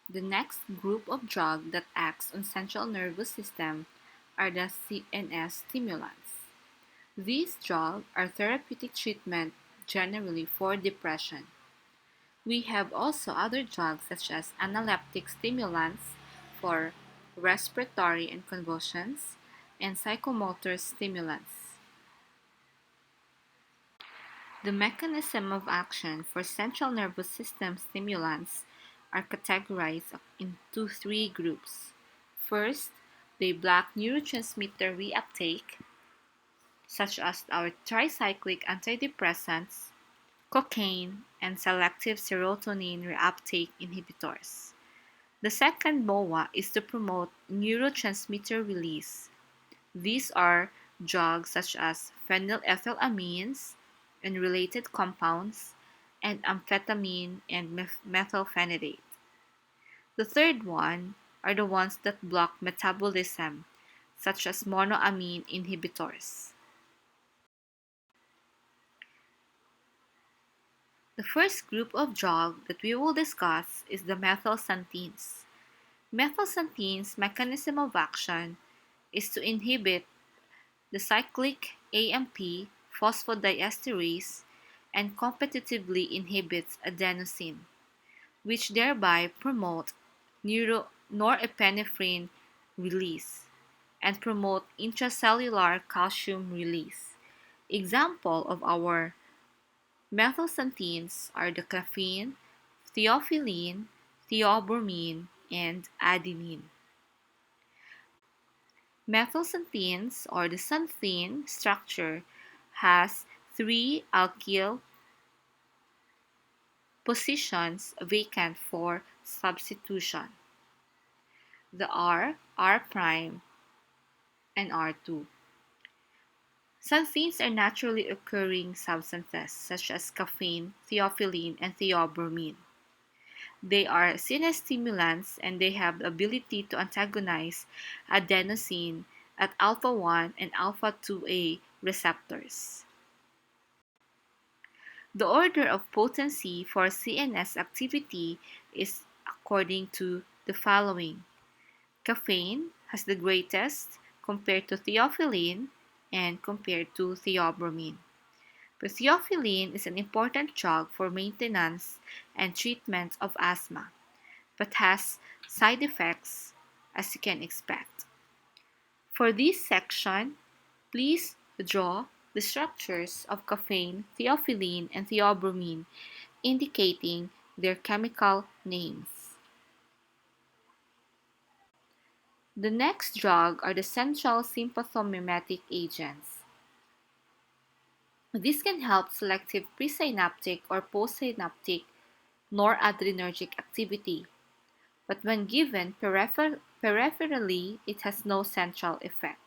The next group of drugs that acts on central nervous system are the CNS stimulants. These drugs are therapeutic treatment generally for depression. We have also other drugs such as analeptic stimulants for respiratory and convulsions and psychomotor stimulants. The mechanism of action for central nervous system stimulants are categorized into three groups. First, they block neurotransmitter reuptake, such as our tricyclic antidepressants, cocaine, and selective serotonin reuptake inhibitors. The second MOA is to promote neurotransmitter release. These are drugs such as phenylethylamines and related compounds, and amphetamine and methylphenidate. The third one are the ones that block metabolism, such as monoamine inhibitors. The first group of drug that we will discuss is the methylxanthines. Methylxanthines' mechanism of action is to inhibit the cyclic AMP phosphodiesterase and competitively inhibits adenosine, which thereby promote norepinephrine release and promote intracellular calcium release. Example of our methylxanthines are the caffeine, theophylline, theobromine, and adenine. Methylxanthines or the xanthine structure has three alkyl positions vacant for substitution: the R', and R2. Xanthines are naturally occurring substances such as caffeine, theophylline, and theobromine. They are CNS stimulants and they have the ability to antagonize adenosine at alpha 1 and alpha 2A receptors. The order of potency for CNS activity is according to the following. Caffeine has the greatest compared to theophylline and compared to theobromine. But theophylline is an important drug for maintenance and treatment of asthma, but has side effects as you can expect. For this section, please draw the structures of caffeine, theophylline, and theobromine, indicating their chemical names. The next drug are the central sympathomimetic agents. This can help selective presynaptic or postsynaptic noradrenergic activity, but when given peripherally, it has no central effect.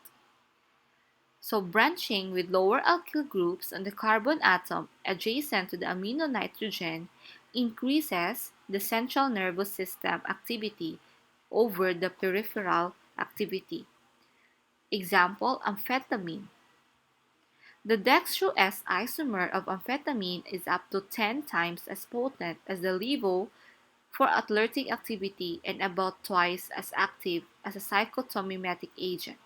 So branching with lower alkyl groups on the carbon atom adjacent to the amino nitrogen increases the central nervous system activity over the peripheral activity. Example, amphetamine. The dextro S isomer of amphetamine is up to 10 times as potent as the levo for athletic activity and about twice as active as a psychotomimetic agent.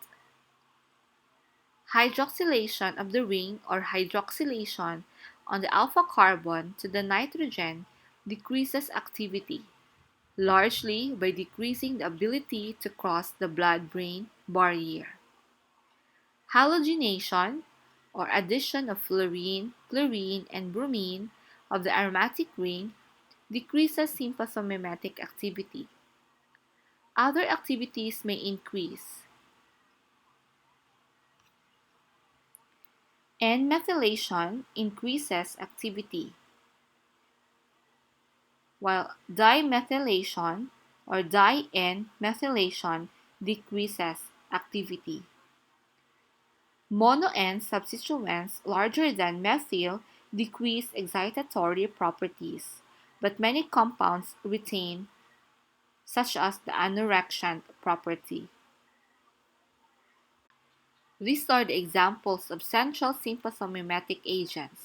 Hydroxylation of the ring or hydroxylation on the alpha carbon to the nitrogen decreases activity, largely by decreasing the ability to cross the blood-brain barrier. Halogenation or addition of fluorine, chlorine, and bromine of the aromatic ring decreases sympathomimetic activity. Other activities may increase. N-methylation increases activity, while dimethylation or di-N-methylation decreases activity. Mono-N substituents larger than methyl decrease excitatory properties, but many compounds retain, such as the anorexant property. These are the examples of central sympathomimetic agents: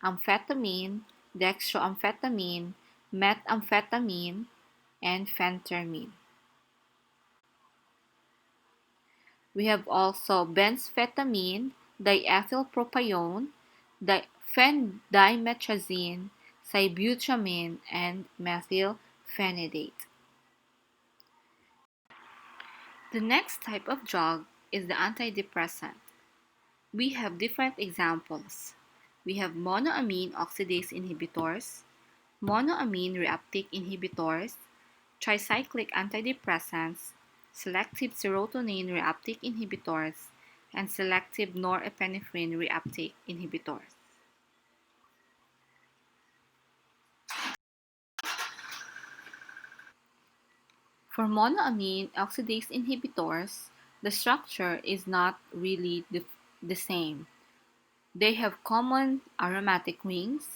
amphetamine, dextroamphetamine, methamphetamine, and phentermine. We have also bensphetamine, diethylpropione, phendimetrazine, sibutramine, and methylphenidate. The next type of drug is the antidepressant. We have different examples. We have monoamine oxidase inhibitors, monoamine reuptake inhibitors, tricyclic antidepressants, selective serotonin reuptake inhibitors, and selective norepinephrine reuptake inhibitors. For monoamine oxidase inhibitors, the structure is not really the same. They have common aromatic rings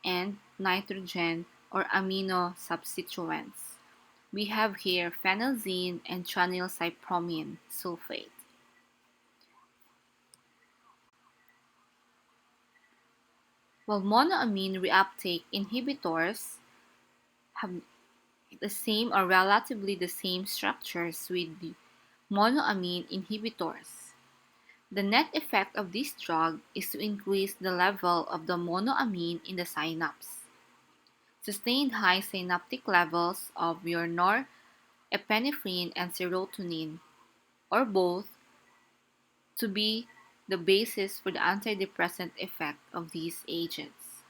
and nitrogen or amino substituents. We have here phenelzine and tranylcypromine sulfate. While monoamine reuptake inhibitors have the same or relatively the same structures with the monoamine inhibitors. The net effect of this drug is to increase the level of the monoamine in the synapse. Sustained high synaptic levels of your norepinephrine and serotonin, or both, to be the basis for the antidepressant effect of these agents.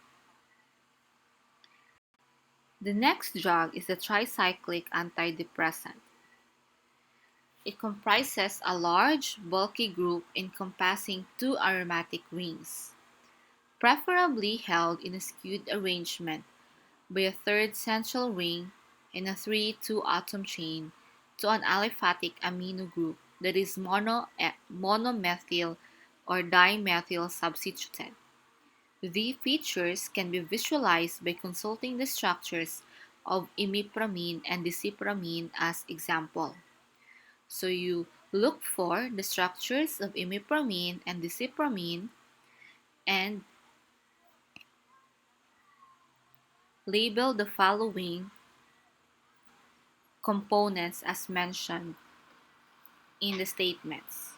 The next drug is the tricyclic antidepressant. It comprises a large, bulky group encompassing two aromatic rings, preferably held in a skewed arrangement by a third central ring and a 3,2-atom chain to an aliphatic amino group that is monomethyl or dimethyl substituted. The features can be visualized by consulting the structures of imipramine and disipramine as example. So you look for the structures of imipramine and disipramine and label the following components as mentioned in the statements.